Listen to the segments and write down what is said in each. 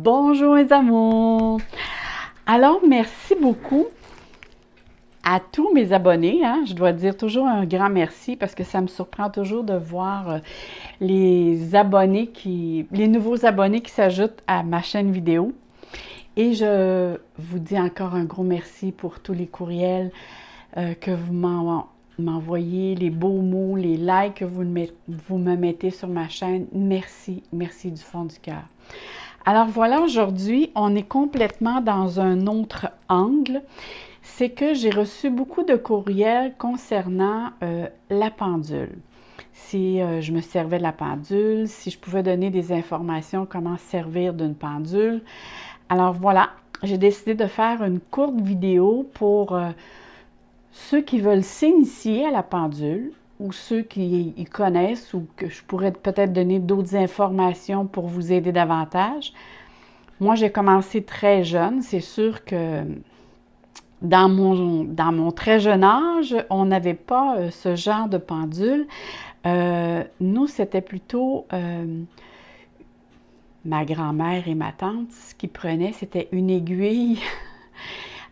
Bonjour mes amours! Alors, merci beaucoup à tous mes abonnés. Hein. Je dois dire toujours un grand merci parce que ça me surprend toujours de voir les abonnés les nouveaux abonnés qui s'ajoutent à ma chaîne vidéo. Et je vous dis encore un gros merci pour tous les courriels que vous m'envoyez, les beaux mots, les likes que vous me mettez sur ma chaîne. Merci, merci du fond du cœur. Alors voilà, aujourd'hui, on est complètement dans un autre angle. C'est que j'ai reçu beaucoup de courriels concernant la pendule. Si je me servais de la pendule, si je pouvais donner des informations comment servir d'une pendule. Alors voilà, j'ai décidé de faire une courte vidéo pour ceux qui veulent s'initier à la pendule ou ceux qui y connaissent ou que je pourrais peut-être donner d'autres informations pour vous aider davantage. Moi, j'ai commencé très jeune. C'est sûr que dans mon très jeune âge, on n'avait pas ce genre de pendule. Nous, c'était plutôt ma grand-mère et ma tante. Ce qu'ils prenaient, c'était une aiguille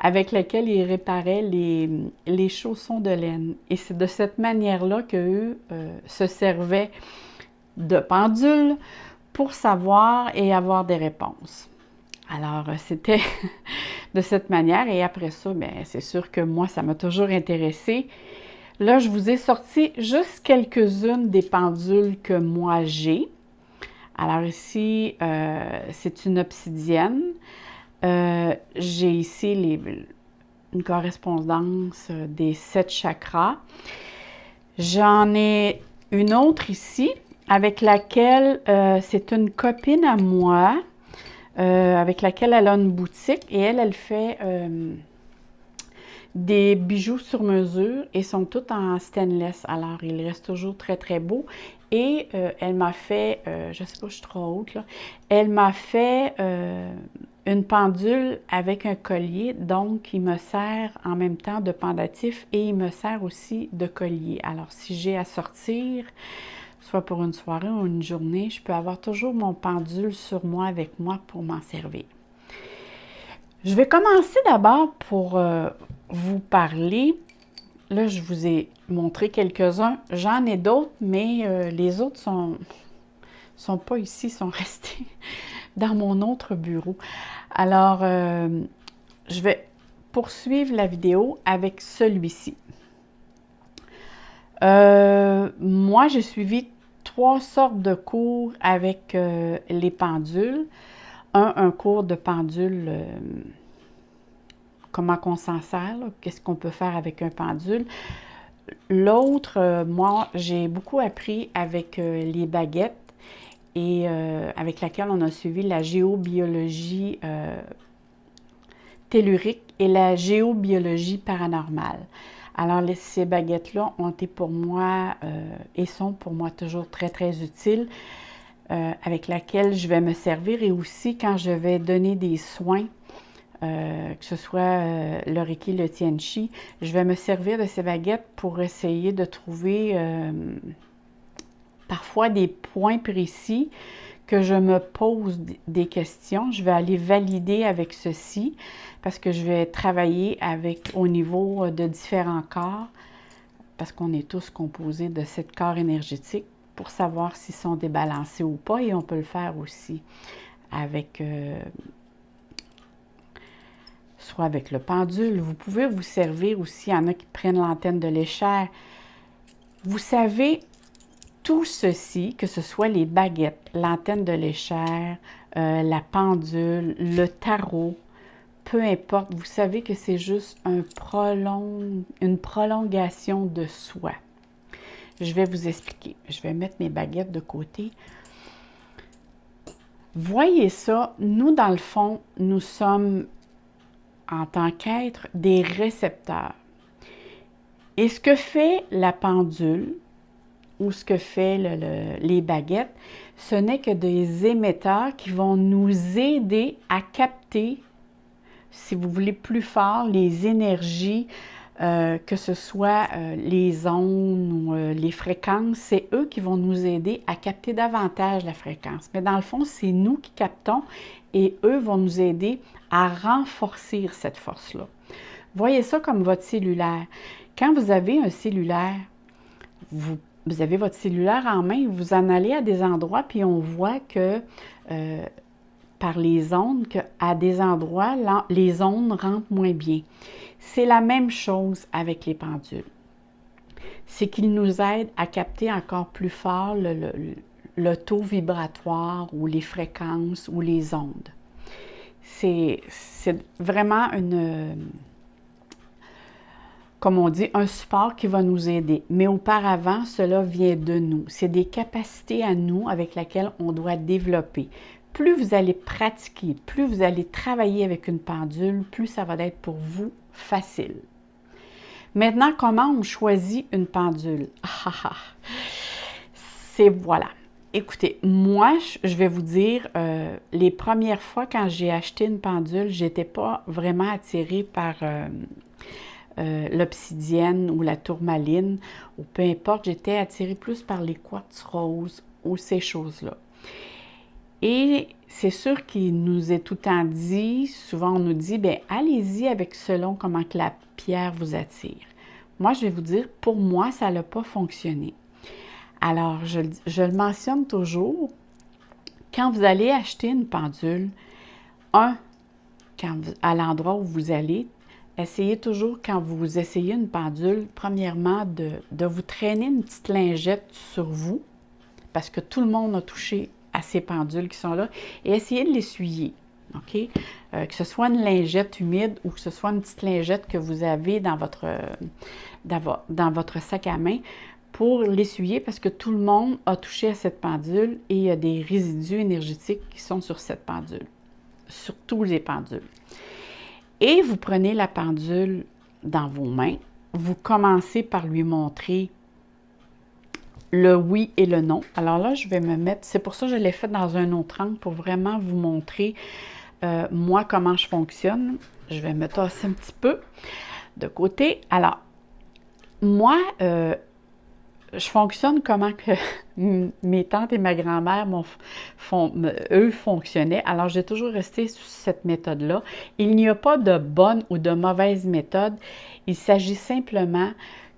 avec laquelle ils réparaient les chaussons de laine. Et c'est de cette manière-là qu'eux se servaient de pendule pour savoir et avoir des réponses. Alors, c'était de cette manière. Et après ça, bien, c'est sûr que moi, ça m'a toujours intéressée. Là, je vous ai sorti juste quelques-unes des pendules que moi j'ai. Alors ici, c'est une obsidienne. J'ai ici une correspondance des 7 chakras. J'en ai une autre ici avec laquelle c'est une copine à moi avec laquelle elle a une boutique et elle fait des bijoux sur mesure et sont tous en stainless. Alors, ils restent toujours très, très beaux. Et elle m'a fait, je ne sais pas, je suis trop haute là, elle m'a fait une pendule avec un collier, donc il me sert en même temps de pendatif et il me sert aussi de collier. Alors, si j'ai à sortir, soit pour une soirée ou une journée, je peux avoir toujours mon pendule sur moi avec moi pour m'en servir. Je vais commencer d'abord pour vous parler. Là, je vous ai montré quelques-uns. J'en ai d'autres, mais les autres sont pas ici, sont restés dans mon autre bureau. Alors, je vais poursuivre la vidéo avec celui-ci. Moi, j'ai suivi 3 sortes de cours avec les pendules. Un cours de pendule, comment qu'on s'en sert, qu'est-ce qu'on peut faire avec un pendule. L'autre, moi, j'ai beaucoup appris avec les baguettes et avec laquelle on a suivi la géobiologie tellurique et la géobiologie paranormale. Alors, ces baguettes-là ont été pour moi et sont pour moi toujours très, très utiles, avec laquelle je vais me servir et aussi quand je vais donner des soins, que ce soit le Reiki, le Tianchi, je vais me servir de ces baguettes pour essayer de trouver parfois des points précis que je me pose des questions. Je vais aller valider avec ceci parce que je vais travailler au niveau de différents corps parce qu'on est tous composés de 7 corps énergétiques pour savoir s'ils sont débalancés ou pas et on peut le faire aussi avec soit avec le pendule. Vous pouvez vous servir aussi, il y en a qui prennent l'antenne de l'échelle. Vous savez, tout ceci, que ce soit les baguettes, l'antenne de l'échelle, la pendule, le tarot, peu importe, vous savez que c'est juste une prolongation de soi. Je vais vous expliquer. Je vais mettre mes baguettes de côté. Voyez ça, nous, dans le fond, nous sommes, en tant qu'être, des récepteurs. Et ce que fait la pendule, ou ce que fait les baguettes, ce n'est que des émetteurs qui vont nous aider à capter, si vous voulez plus fort, les énergies que ce soit les ondes ou les fréquences, c'est eux qui vont nous aider à capter davantage la fréquence. Mais dans le fond, c'est nous qui captons et eux vont nous aider à renforcer cette force-là. Voyez ça comme votre cellulaire. Quand vous avez un cellulaire, vous avez votre cellulaire en main, vous en allez à des endroits, puis on voit que par les ondes, qu'à des endroits, les ondes rentrent moins bien. C'est la même chose avec les pendules. C'est qu'ils nous aident à capter encore plus fort le taux vibratoire ou les fréquences ou les ondes. C'est vraiment comme on dit, un support qui va nous aider. Mais auparavant, cela vient de nous. C'est des capacités à nous avec lesquelles on doit développer. Plus vous allez pratiquer, plus vous allez travailler avec une pendule, plus ça va être pour vous facile. Maintenant, comment on choisit une pendule? C'est voilà. Écoutez, moi, je vais vous dire, les premières fois quand j'ai acheté une pendule, je n'étais pas vraiment attirée par l'obsidienne ou la tourmaline, ou peu importe, j'étais attirée plus par les quartz roses ou ces choses-là. Et c'est sûr qu'il nous est tout le temps dit, souvent on nous dit, bien, allez-y avec selon comment que la pierre vous attire. Moi, je vais vous dire, pour moi, ça n'a pas fonctionné. Alors, je le mentionne toujours, quand vous allez acheter une pendule, à l'endroit où vous allez, essayez toujours, quand vous essayez une pendule, premièrement, de vous traîner une petite lingette sur vous, parce que tout le monde a touché à ces pendules qui sont là, et essayez de l'essuyer, OK? Que ce soit une lingette humide ou que ce soit une petite lingette que vous avez dans votre sac à main pour l'essuyer, parce que tout le monde a touché à cette pendule et il y a des résidus énergétiques qui sont sur cette pendule, sur tous les pendules. Et vous prenez la pendule dans vos mains, vous commencez par lui montrer le oui et le non. Alors là, je vais me mettre, c'est pour ça que je l'ai fait dans un autre angle, pour vraiment vous montrer, moi, comment je fonctionne. Je vais me tasser un petit peu de côté. Alors, moi, je fonctionne comment que mes tantes et ma grand-mère, eux, fonctionnaient. Alors, j'ai toujours resté sur cette méthode-là. Il n'y a pas de bonne ou de mauvaise méthode. Il s'agit simplement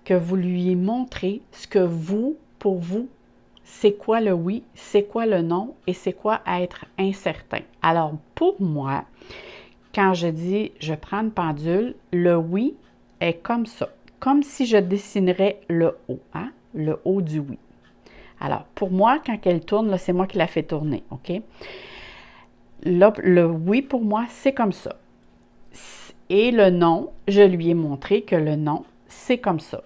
que vous lui montrez ce que pour vous, c'est quoi le oui, c'est quoi le non et c'est quoi être incertain. Alors, pour moi, quand je dis je prends une pendule, le oui est comme ça, comme si je dessinerais le haut, hein? Le haut du oui. Alors, pour moi, quand elle tourne, là, c'est moi qui la fais tourner, OK? Là, le oui, pour moi, c'est comme ça. Et le non, je lui ai montré que le non, c'est comme ça.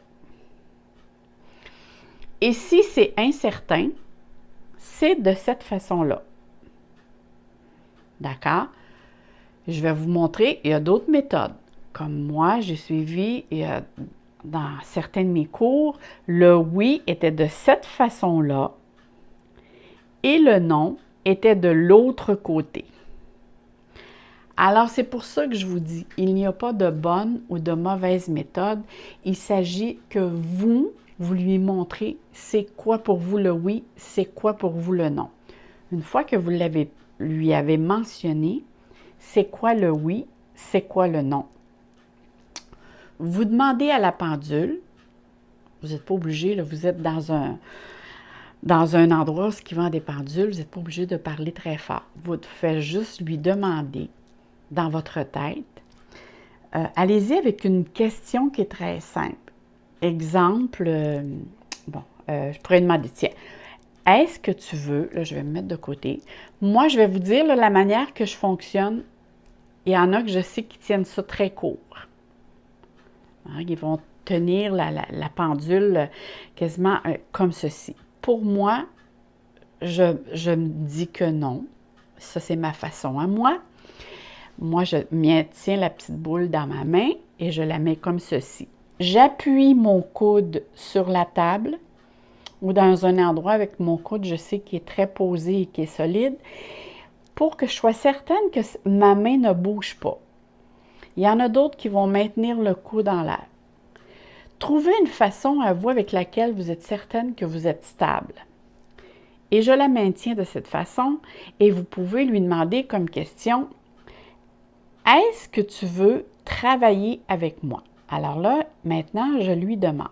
Et si c'est incertain, c'est de cette façon-là. D'accord? Je vais vous montrer, il y a d'autres méthodes. Comme moi, j'ai suivi, dans certains de mes cours, le oui était de cette façon-là et le non était de l'autre côté. Alors, c'est pour ça que je vous dis, il n'y a pas de bonne ou de mauvaise méthode. Il s'agit que vous lui montrez c'est quoi pour vous le oui, c'est quoi pour vous le non. Une fois que vous lui avez mentionné c'est quoi le oui, c'est quoi le non. Vous demandez à la pendule, vous n'êtes pas obligé, là, vous êtes dans un endroit où ils vendent des pendules, vous n'êtes pas obligé de parler très fort. Vous faites juste lui demander dans votre tête. Allez-y avec une question qui est très simple. Exemple, je pourrais demander, tiens, est-ce que tu veux, là je vais me mettre de côté, moi je vais vous dire là, la manière que je fonctionne, il y en a que je sais qui tiennent ça très court. Hein, ils vont tenir la pendule quasiment comme ceci. Pour moi, je me dis que non. Ça, c'est ma façon à moi. Moi, je tiens la petite boule dans ma main et je la mets comme ceci. J'appuie mon coude sur la table ou dans un endroit avec mon coude, je sais qu'il est très posé et qui est solide, pour que je sois certaine que ma main ne bouge pas. Il y en a d'autres qui vont maintenir le coude en l'air. Trouvez une façon à vous avec laquelle vous êtes certaine que vous êtes stable. Et je la maintiens de cette façon et vous pouvez lui demander comme question, est-ce que tu veux travailler avec moi? Alors là, maintenant, je lui demande,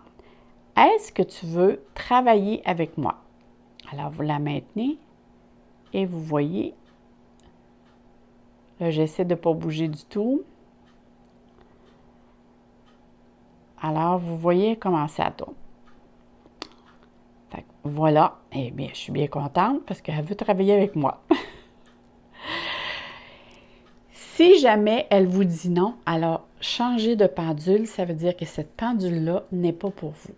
est-ce que tu veux travailler avec moi? Alors, vous la maintenez et vous voyez, là, j'essaie de ne pas bouger du tout. Alors, vous voyez comment ça tourne. Fait que voilà, eh bien, je suis bien contente parce qu'elle veut travailler avec moi. Si jamais elle vous dit non, alors changer de pendule, ça veut dire que cette pendule-là n'est pas pour vous.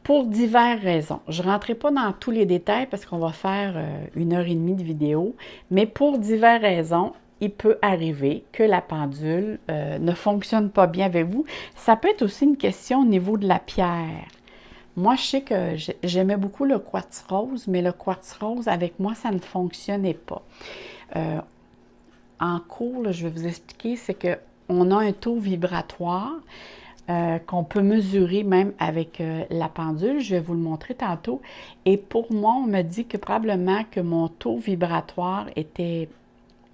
Pour diverses raisons. Je ne rentrerai pas dans tous les détails parce qu'on va faire 1h30 de vidéo, mais pour diverses raisons, il peut arriver que la pendule ne fonctionne pas bien avec vous. Ça peut être aussi une question au niveau de la pierre. Moi, je sais que j'aimais beaucoup le quartz rose, mais le quartz rose, avec moi, ça ne fonctionnait pas. En cours, là, je vais vous expliquer, c'est qu'on a un taux vibratoire qu'on peut mesurer même avec la pendule. Je vais vous le montrer tantôt. Et pour moi, on me dit que probablement que mon taux vibratoire était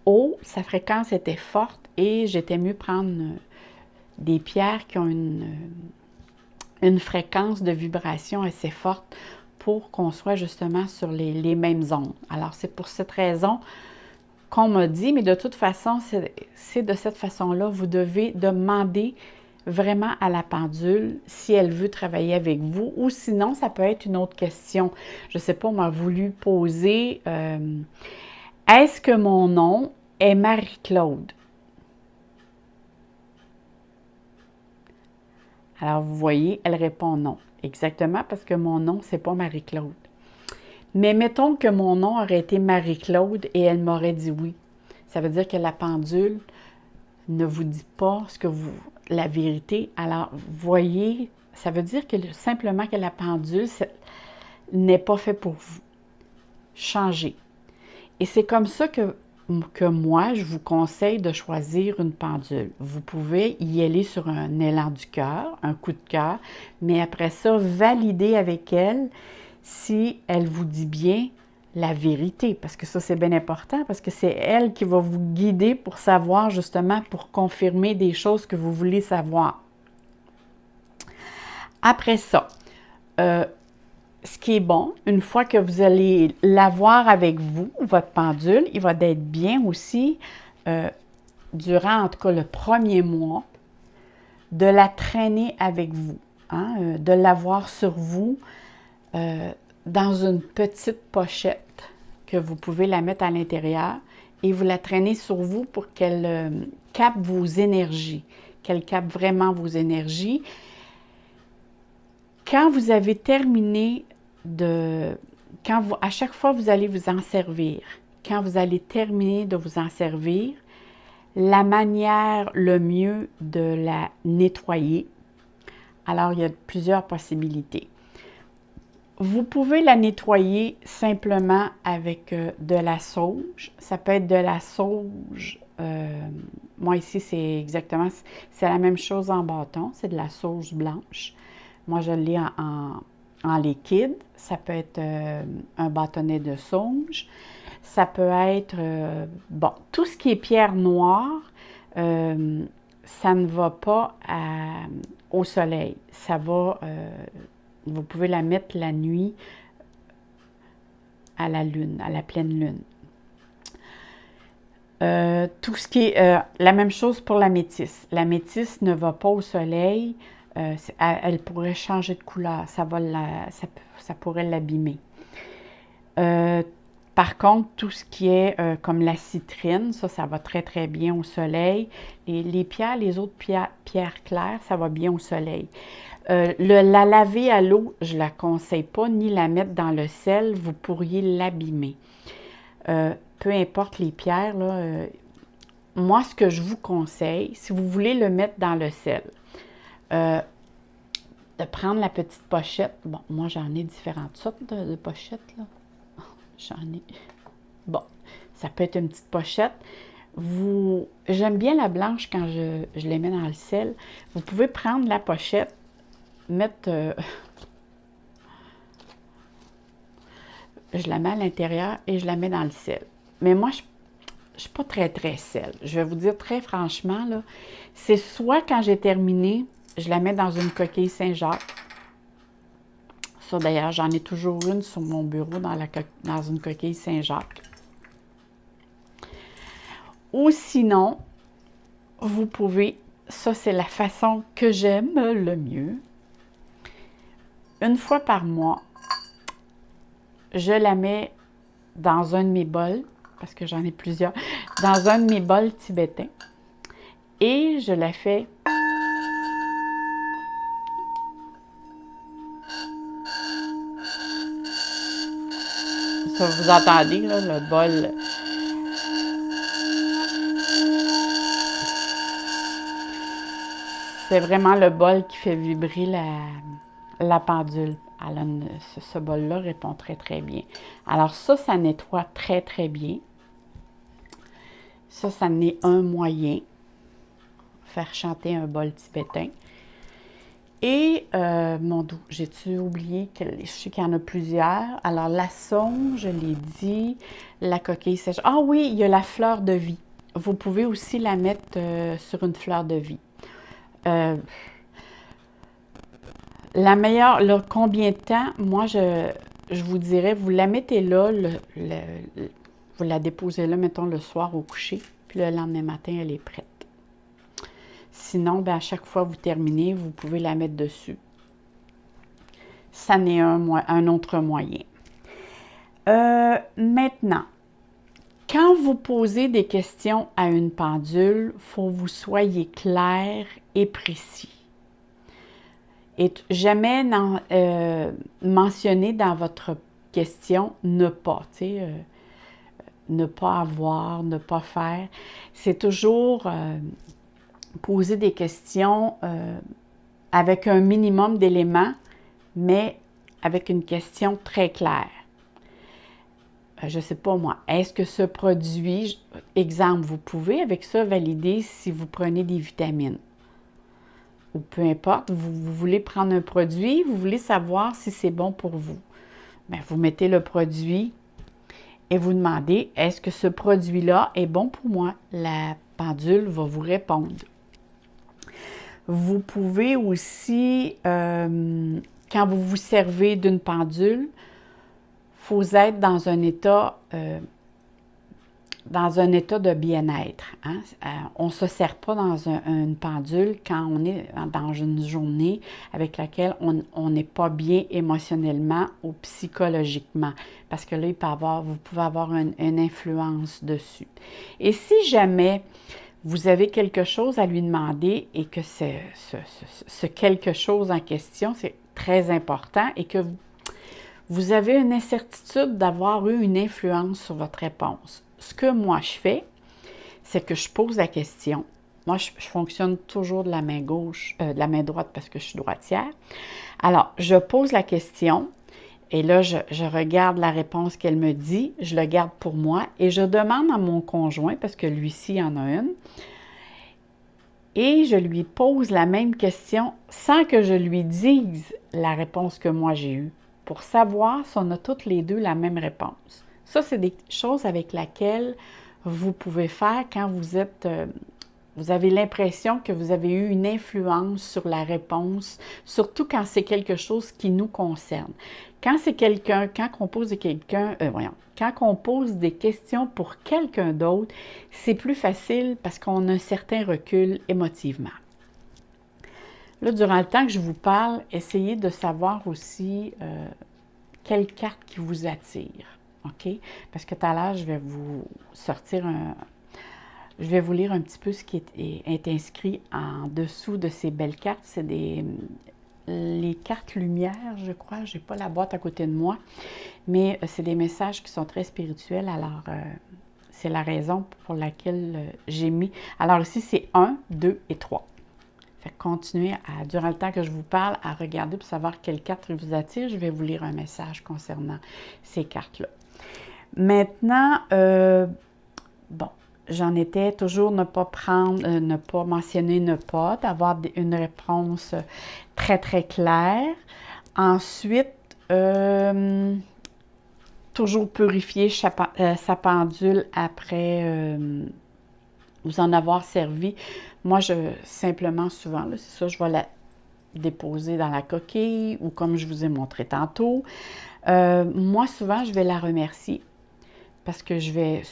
haut, sa fréquence était forte et j'étais mieux prendre des pierres qui ont une fréquence de vibration assez forte pour qu'on soit justement sur les mêmes ondes. Alors, c'est pour cette raison qu'on m'a dit, mais de toute façon, c'est de cette façon-là, vous devez demander vraiment à la pendule si elle veut travailler avec vous ou sinon, ça peut être une autre question. Je ne sais pas, on m'a voulu poser est-ce que mon nom est Marie-Claude? Alors, vous voyez, elle répond non. Exactement, parce que mon nom, c'est pas Marie-Claude. Mais mettons que mon nom aurait été Marie-Claude et elle m'aurait dit oui. Ça veut dire que la pendule ne vous dit pas la vérité. Alors, vous voyez, ça veut dire que simplement que la pendule n'est pas fait pour vous. Changez. Et c'est comme ça que moi, je vous conseille de choisir une pendule. Vous pouvez y aller sur un élan du cœur, un coup de cœur, mais après ça, validez avec elle si elle vous dit bien la vérité, parce que ça, c'est bien important, parce que c'est elle qui va vous guider pour savoir, justement, pour confirmer des choses que vous voulez savoir. Après ça, ce qui est bon, une fois que vous allez l'avoir avec vous, votre pendule, il va être bien aussi, durant en tout cas le premier mois, de la traîner avec vous, hein, de l'avoir sur vous dans une petite pochette que vous pouvez la mettre à l'intérieur et vous la traînez sur vous pour qu'elle capte vos énergies, qu'elle capte vraiment vos énergies. Quand vous avez terminé à chaque fois vous allez vous en servir, quand vous allez terminer de vous en servir, la manière le mieux de la nettoyer, alors il y a plusieurs possibilités. Vous pouvez la nettoyer simplement avec de la sauge. Ça peut être de la sauge. Moi ici, c'est la même chose en bâton. C'est de la sauge blanche. Moi, je l'ai en liquide. Ça peut être un bâtonnet de sauge. Ça peut être, tout ce qui est pierre noire, ça ne va pas au soleil. Ça va... vous pouvez la mettre la nuit à la lune, à la pleine lune. Tout ce qui est... la même chose pour la métisse. La métisse ne va pas au soleil. Elle pourrait changer de couleur. Ça pourrait l'abîmer. Par contre, tout ce qui est comme la citrine, ça va très, très bien au soleil. Et les autres pierres claires, ça va bien au soleil. La laver à l'eau, je ne la conseille pas, ni la mettre dans le sel, vous pourriez l'abîmer. Peu importe les pierres, là, moi, ce que je vous conseille, si vous voulez le mettre dans le sel, de prendre la petite pochette. Bon, moi, j'en ai différentes sortes de pochettes, là. J'en ai. Bon, ça peut être une petite pochette. J'aime bien la blanche quand je les mets dans le sel. Vous pouvez prendre la pochette mettre... je la mets à l'intérieur et je la mets dans le sel. Mais moi, je ne suis pas très sel. Je vais vous dire très franchement, là, c'est soit quand j'ai terminé, je la mets dans une coquille Saint-Jacques. Ça, d'ailleurs, j'en ai toujours une sur mon bureau dans une coquille Saint-Jacques. Ou sinon, vous pouvez, ça c'est la façon que j'aime le mieux, une fois par mois, je la mets dans un de mes bols, parce que j'en ai plusieurs, dans un de mes bols tibétains, et je la fais ça, vous entendez, là, le bol. C'est vraiment le bol qui fait vibrer la pendule. Alors, ce bol-là répond très bien. Alors ça nettoie très bien. Ça en est un moyen. Faire chanter un bol tibétain. Et, mon Dieu, j'ai-tu oublié que je sais qu'il y en a plusieurs. Alors, la sauge, je l'ai dit, la coquille sèche. Ah oui, il y a la fleur de vie. Vous pouvez aussi la mettre sur une fleur de vie. La meilleure, là, combien de temps? Moi, je vous dirais, vous la mettez là, vous la déposez là, mettons, le soir au coucher, puis le lendemain matin, elle est prête. Sinon, ben, à chaque fois que vous terminez, vous pouvez la mettre dessus. Ça n'est un autre moyen. Maintenant, quand vous posez des questions à une pendule, il faut que vous soyez clair et précis. Et jamais mentionner dans votre question ne pas, tu sais, ne pas avoir, ne pas faire. C'est toujours poser des questions avec un minimum d'éléments, mais avec une question très claire. Je ne sais pas moi, est-ce que ce produit, exemple, vous pouvez avec ça valider si vous prenez des vitamines. Ou peu importe, vous voulez prendre un produit, vous voulez savoir si c'est bon pour vous. Bien, vous mettez le produit et vous demandez, est-ce que ce produit-là est bon pour moi? La pendule va vous répondre. Vous pouvez aussi, quand vous vous servez d'une pendule, il faut être dans un état de bien-être. Hein? On ne se sert pas dans une pendule quand on est dans une journée avec laquelle on n'est pas bien émotionnellement ou psychologiquement. Parce que là, vous pouvez avoir une influence dessus. Et si jamais vous avez quelque chose à lui demander et que ce quelque chose en question, c'est très important et que vous avez une incertitude d'avoir eu une influence sur votre réponse. Ce que moi je fais, c'est que je pose la question. Moi, je fonctionne toujours de la main gauche, de la main droite parce que je suis droitière. Alors, je pose la question et là, je regarde la réponse qu'elle me dit, je le garde pour moi et je demande à mon conjoint, parce que lui-ci en a une, et je lui pose la même question sans que je lui dise la réponse que moi j'ai eue, pour savoir si on a toutes les deux la même réponse. Ça, c'est des choses avec lesquelles vous pouvez faire quand vous avez l'impression que vous avez eu une influence sur la réponse, surtout quand c'est quelque chose qui nous concerne. Quand on pose quand on pose des questions pour quelqu'un d'autre, c'est plus facile parce qu'on a un certain recul émotivement. Là, durant le temps que je vous parle, essayez de savoir aussi quelle carte qui vous attire. OK? Parce que tout à l'heure, je vais vous lire un petit peu ce qui est inscrit en dessous de ces belles cartes. C'est les cartes lumière, je crois. Je n'ai pas la boîte à côté de moi. Mais c'est des messages qui sont très spirituels. Alors, c'est la raison pour laquelle j'ai mis. Alors ici, c'est 1, 2 et 3. Fait que continuez durant le temps que je vous parle, à regarder pour savoir quelle carte vous attire. Je vais vous lire un message concernant ces cartes-là. Maintenant, bon, j'en étais toujours ne pas prendre, ne pas mentionner ne pas, d'avoir une réponse très, très claire. Ensuite, toujours purifier sa pendule après vous en avoir servi. Moi, simplement, souvent, c'est ça, je vais la déposer dans la coquille ou comme je vous ai montré tantôt. Moi, souvent, je vais la remercier parce que je vais,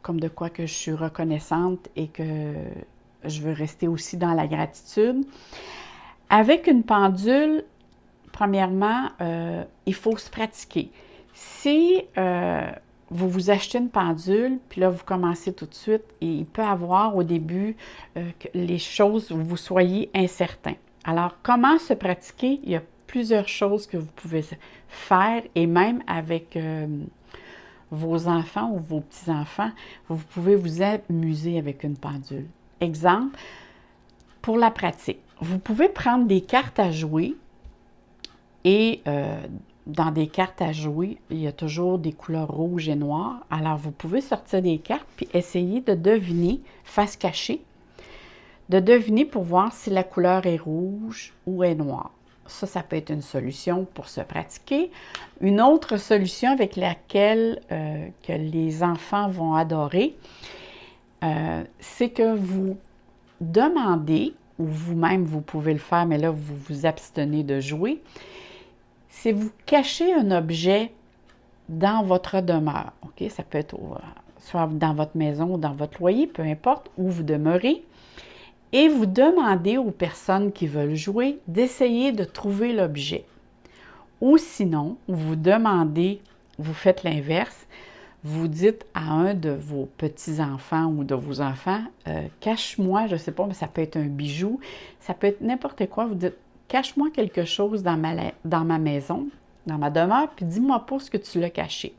comme de quoi que je suis reconnaissante et que je veux rester aussi dans la gratitude. Avec une pendule, premièrement, il faut se pratiquer. Si vous vous achetez une pendule, puis là, vous commencez tout de suite, et il peut avoir au début que les choses, vous soyez incertain. Alors, comment se pratiquer? Il y a plusieurs choses que vous pouvez faire, et même avec vos enfants ou vos petits-enfants, vous pouvez vous amuser avec une pendule. Exemple, pour la pratique, vous pouvez prendre des cartes à jouer et dans des cartes à jouer, il y a toujours des couleurs rouges et noires. Alors, vous pouvez sortir des cartes puis essayer de deviner, face cachée, de deviner pour voir si la couleur est rouge ou est noire. Ça peut être une solution pour se pratiquer. Une autre solution avec laquelle que les enfants vont adorer, c'est que vous demandez, ou vous-même vous pouvez le faire, mais là vous vous abstenez de jouer, c'est vous cachez un objet dans votre demeure. OK? Ça peut être soit dans votre maison ou dans votre loyer, peu importe où vous demeurez. Et vous demandez aux personnes qui veulent jouer d'essayer de trouver l'objet. Ou sinon, vous demandez, vous faites l'inverse, vous dites à un de vos petits-enfants ou de vos enfants, cache-moi, je ne sais pas, mais ça peut être un bijou, ça peut être n'importe quoi, vous dites, cache-moi quelque chose dans ma maison, dans ma demeure, puis dis-moi pas ce que tu l'as caché.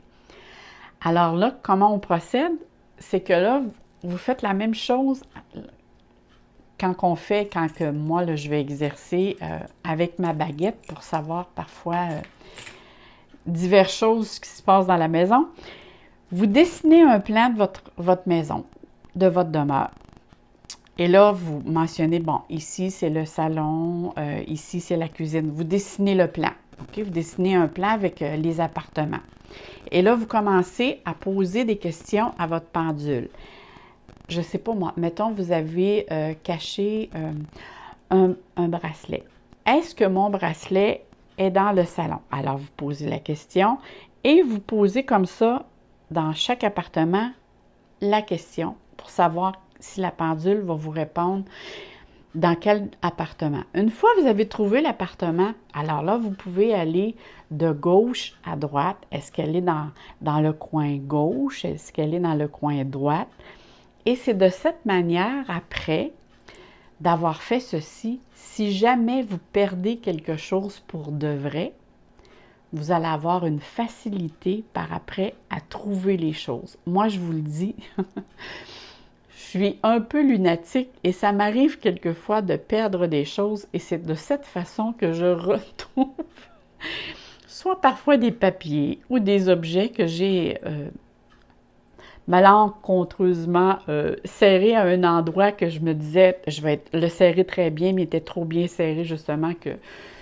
Alors là, comment on procède? C'est que là, vous faites la même chose quand que moi, là, je vais exercer avec ma baguette pour savoir parfois diverses choses qui se passent dans la maison. Vous dessinez un plan de votre maison, de votre demeure. Et là, vous mentionnez, bon, ici, c'est le salon, ici, c'est la cuisine. Vous dessinez le plan. OK? Vous dessinez un plan avec les appartements. Et là, vous commencez à poser des questions à votre pendule. Je ne sais pas moi, mettons, vous avez caché un bracelet. Est-ce que mon bracelet est dans le salon? Alors, vous posez la question et vous posez comme ça, dans chaque appartement, la question pour savoir si la pendule va vous répondre dans quel appartement. Une fois que vous avez trouvé l'appartement, alors là, vous pouvez aller de gauche à droite. Est-ce qu'elle est dans le coin gauche? Est-ce qu'elle est dans le coin droite? Et c'est de cette manière, après d'avoir fait ceci, si jamais vous perdez quelque chose pour de vrai, vous allez avoir une facilité par après à trouver les choses. Moi, je vous le dis, je suis un peu lunatique et ça m'arrive quelquefois de perdre des choses et c'est de cette façon que je retrouve soit parfois des papiers ou des objets que j'ai malencontreusement serré à un endroit que je me disais, je vais le serrer très bien, mais il était trop bien serré justement que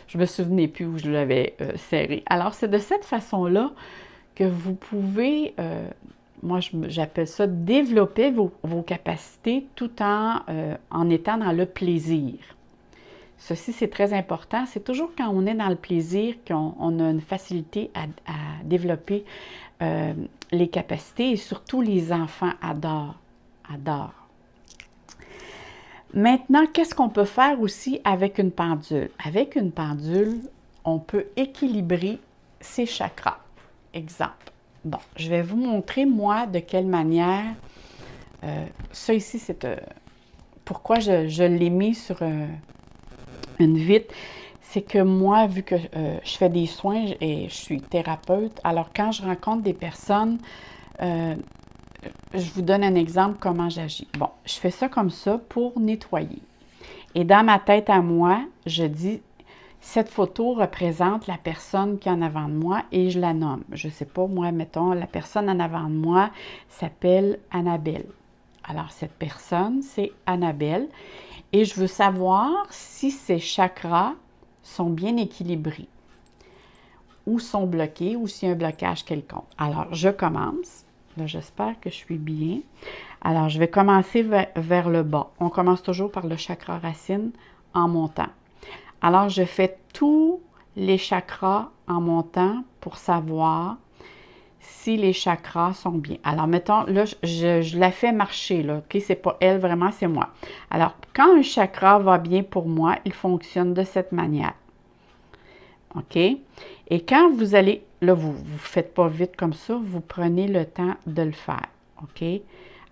je me souvenais plus où je l'avais serré. Alors, c'est de cette façon-là que vous pouvez, moi j'appelle ça, développer vos capacités tout en étant dans le plaisir. Ceci, c'est très important. C'est toujours quand on est dans le plaisir qu'on a une facilité à développer les capacités et surtout les enfants adorent. Maintenant, qu'est-ce qu'on peut faire aussi avec une pendule? Avec une pendule, on peut équilibrer ses chakras. Exemple. Bon, je vais vous montrer, moi, de quelle manière. Ça ici, c'est pourquoi je l'ai mis sur une vitre. C'est que moi, vu que je fais des soins et je suis thérapeute, alors quand je rencontre des personnes, je vous donne un exemple comment j'agis. Bon, je fais ça comme ça pour nettoyer. Et dans ma tête à moi, je dis, cette photo représente la personne qui est en avant de moi et je la nomme. Je ne sais pas, moi, mettons, la personne en avant de moi s'appelle Annabelle. Alors, cette personne, c'est Annabelle. Et je veux savoir si ses chakras sont bien équilibrés ou sont bloqués ou s'il y a un blocage quelconque. Alors, je commence. Là, j'espère que je suis bien. Alors, je vais commencer vers le bas. On commence toujours par le chakra racine en montant. Alors, je fais tous les chakras en montant pour savoir si les chakras sont bien. Alors, mettons, là, je la fais marcher, là, OK? C'est pas elle, vraiment, c'est moi. Alors, quand un chakra va bien pour moi, il fonctionne de cette manière. OK? Et quand vous allez, là, vous ne faites pas vite comme ça, vous prenez le temps de le faire. OK?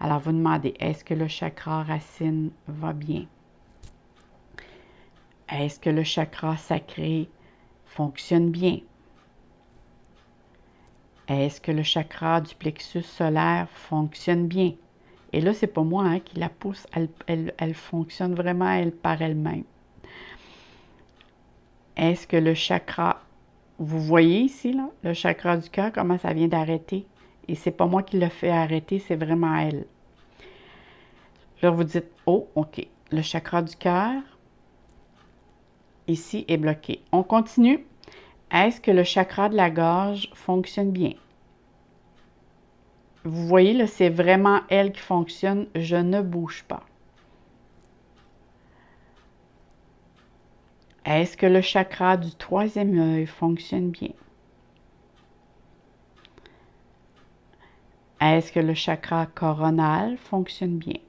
Alors, vous demandez, est-ce que le chakra racine va bien? Est-ce que le chakra sacré fonctionne bien? Est-ce que le chakra du plexus solaire fonctionne bien? Et là, c'est pas moi hein, qui la pousse, elle fonctionne vraiment elle par elle-même. Est-ce que le chakra, vous voyez ici, là, le chakra du cœur, comment ça vient d'arrêter? Et c'est pas moi qui le fais arrêter, c'est vraiment elle. Là, vous dites, oh, OK, le chakra du cœur, ici, est bloqué. On continue. Est-ce que le chakra de la gorge fonctionne bien? Vous voyez, là, c'est vraiment elle qui fonctionne. Je ne bouge pas. Est-ce que le chakra du troisième œil fonctionne bien? Est-ce que le chakra coronal fonctionne bien?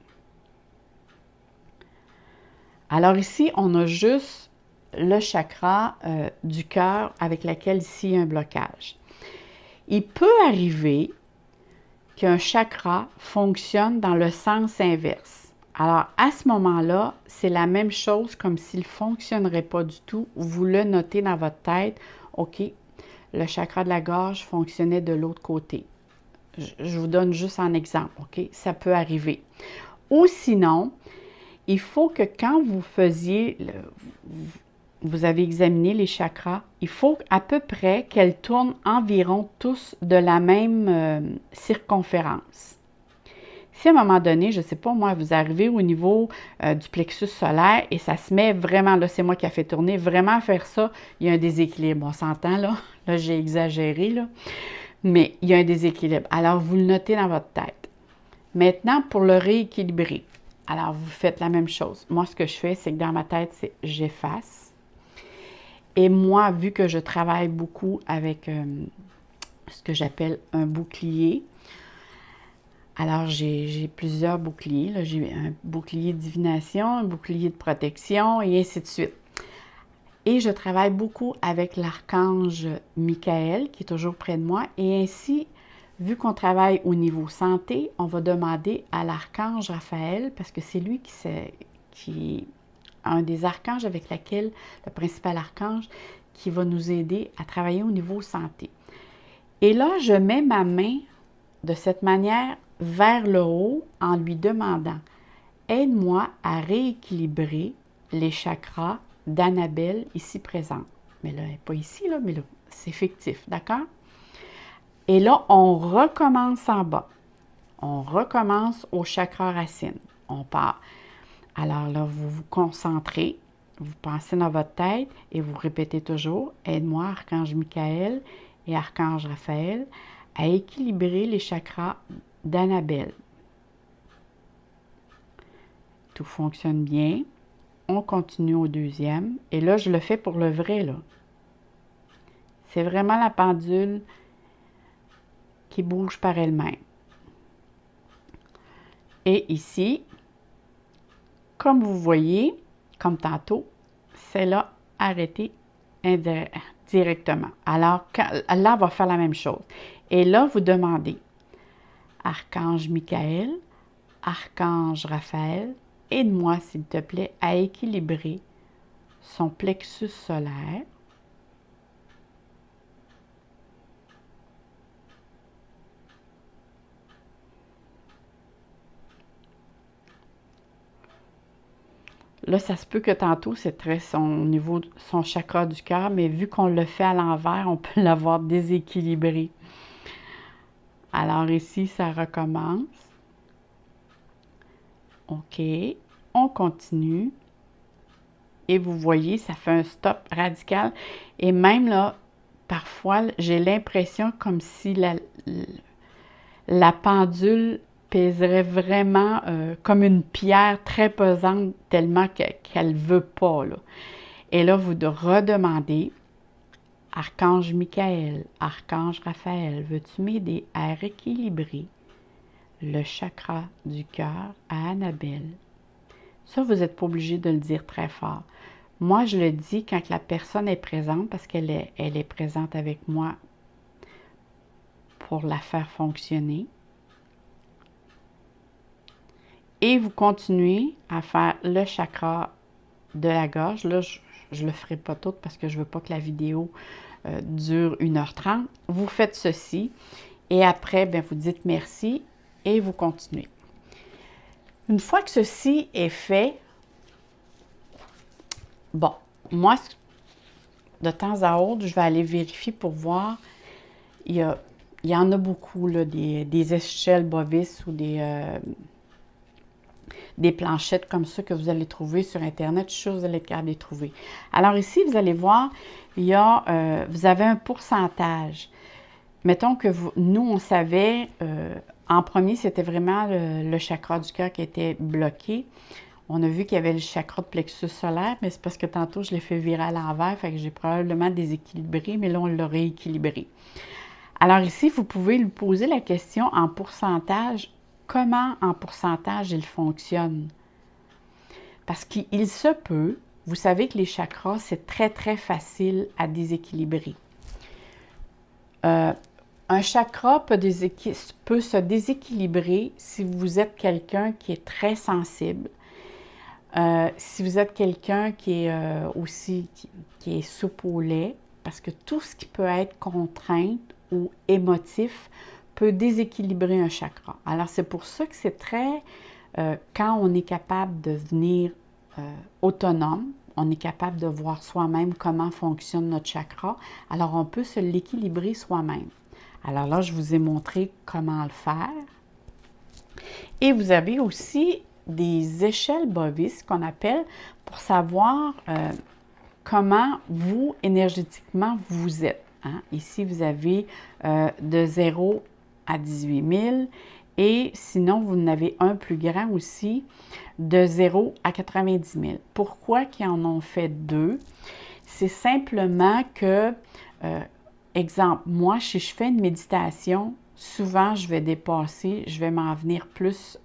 Alors ici, on a juste le chakra du cœur avec lequel ici il y a un blocage. Il peut arriver qu'un chakra fonctionne dans le sens inverse. Alors, à ce moment-là, c'est la même chose comme s'il ne fonctionnerait pas du tout. Vous le notez dans votre tête. OK, le chakra de la gorge fonctionnait de l'autre côté. Je vous donne juste un exemple, OK? Ça peut arriver. Ou sinon, il faut que quand vous faisiez, vous avez examiné les chakras, il faut à peu près qu'elles tournent environ tous de la même circonférence. Si à un moment donné, je ne sais pas moi, vous arrivez au niveau du plexus solaire et ça se met vraiment, là c'est moi qui a fait tourner, vraiment faire ça, il y a un déséquilibre, on s'entend là, là j'ai exagéré là, mais il y a un déséquilibre. Alors vous le notez dans votre tête. Maintenant pour le rééquilibrer, alors vous faites la même chose. Moi ce que je fais, c'est que dans ma tête, c'est j'efface. Et moi, vu que je travaille beaucoup avec ce que j'appelle un bouclier, alors, j'ai plusieurs boucliers. J'ai un bouclier de divination, un bouclier de protection et ainsi de suite. Et je travaille beaucoup avec l'archange Michael qui est toujours près de moi. Et ainsi, vu qu'on travaille au niveau santé, on va demander à l'archange Raphaël, parce que c'est lui qui est un des archanges avec lequel, le principal archange, qui va nous aider à travailler au niveau santé. Et là, je mets ma main de cette manière vers le haut en lui demandant « Aide-moi à rééquilibrer les chakras d'Annabelle ici présente. » Mais là, elle n'est pas ici, là, mais là, c'est fictif, d'accord? Et là, on recommence en bas. On recommence au chakra racine. On part. Alors là, vous vous concentrez, vous pensez dans votre tête et vous répétez toujours « Aide-moi, Archange Michael et Archange Raphaël, à équilibrer les chakras d'Annabelle. » Tout fonctionne bien. On continue au deuxième. Et là, je le fais pour le vrai, là. C'est vraiment la pendule qui bouge par elle-même. Et ici, comme vous voyez, comme tantôt, c'est là arrêté directement. Alors, là, on va faire la même chose. Et là, vous demandez Archange Michael, Archange Raphaël, aide-moi, s'il te plaît, à équilibrer son plexus solaire. Là, ça se peut que tantôt, c'est très son chakra du cœur, mais vu qu'on le fait à l'envers, on peut l'avoir déséquilibré. Alors ici, ça recommence. OK. On continue. Et vous voyez, ça fait un stop radical. Et même là, parfois, j'ai l'impression comme si la pendule pèserait vraiment comme une pierre très pesante, tellement qu'elle ne veut pas, là. Et là, vous redemandez, Archange Michael, Archange Raphaël, veux-tu m'aider à rééquilibrer le chakra du cœur à Annabelle? Ça, vous n'êtes pas obligé de le dire très fort. Moi, je le dis quand la personne est présente, parce qu'elle est présente avec moi pour la faire fonctionner. Et vous continuez à faire le chakra de la gorge. Là, je ne le ferai pas tout parce que je ne veux pas que la vidéo dure 1h30. Vous faites ceci et après, bien, vous dites merci et vous continuez. Une fois que ceci est fait, bon, moi, de temps à autre, je vais aller vérifier pour voir. Il y en a beaucoup, là, des échelles Bovis ou des planchettes comme ça que vous allez trouver sur Internet. Je suis sûre que vous allez être capable de les trouver. Alors ici, vous allez voir, vous avez un pourcentage. Mettons que nous, on savait, en premier, c'était vraiment le chakra du cœur qui était bloqué. On a vu qu'il y avait le chakra de plexus solaire, mais c'est parce que tantôt, je l'ai fait virer à l'envers, fait que j'ai probablement déséquilibré, mais là, on l'a rééquilibré. Alors ici, vous pouvez lui poser la question en pourcentage. Comment en pourcentage il fonctionne? Parce qu'il se peut, vous savez que les chakras, c'est très, très facile à déséquilibrer. Un chakra peut se déséquilibrer si vous êtes quelqu'un qui est très sensible, si vous êtes quelqu'un qui est aussi qui est soupe au lait, parce que tout ce qui peut être contrainte ou émotif peut déséquilibrer un chakra. Alors, c'est pour ça que c'est très... quand on est capable de devenir autonome, on est capable de voir soi-même comment fonctionne notre chakra, alors on peut se l'équilibrer soi-même. Alors là, je vous ai montré comment le faire. Et vous avez aussi des échelles Bovis qu'on appelle pour savoir comment vous, énergétiquement, vous êtes. Hein? Ici, vous avez de 0 à 18 000 et sinon, vous en avez un plus grand aussi, de 0 à 90 000. Pourquoi qu'ils en ont fait deux? C'est simplement que, exemple, moi, si je fais une méditation, souvent, je vais dépasser, je vais m'en venir plus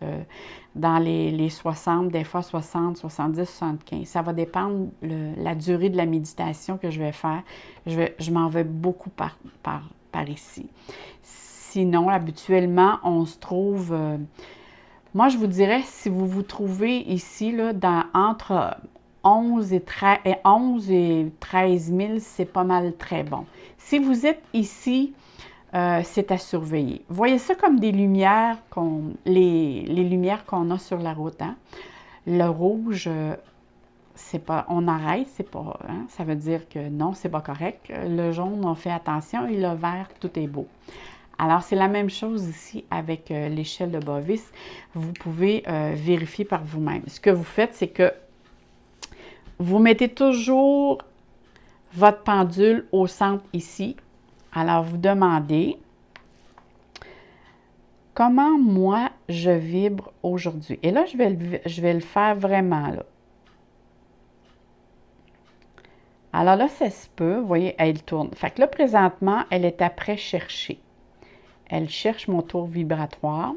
dans les 60, des fois 60, 70, 75. Ça va dépendre la durée de la méditation que je vais faire. Je m'en vais beaucoup par ici. Sinon, habituellement, on se trouve... moi, je vous dirais, si vous vous trouvez ici, là, entre 11 et 13 000, c'est pas mal très bon. Si vous êtes ici, c'est à surveiller. Voyez ça comme des lumières, les lumières qu'on a sur la route. Hein? Le rouge, c'est pas, on arrête, c'est pas, hein? Ça veut dire que non, c'est pas correct. Le jaune, on fait attention et le vert, tout est beau. Alors, c'est la même chose ici avec l'échelle de Bovis. Vous pouvez vérifier par vous-même. Ce que vous faites, c'est que vous mettez toujours votre pendule au centre ici. Alors, vous demandez comment moi je vibre aujourd'hui. Et là, je vais le faire vraiment là. Alors là, ça se peut. Vous voyez, elle tourne. Fait que là, présentement, elle est après chercher. Elle cherche mon tour vibratoire.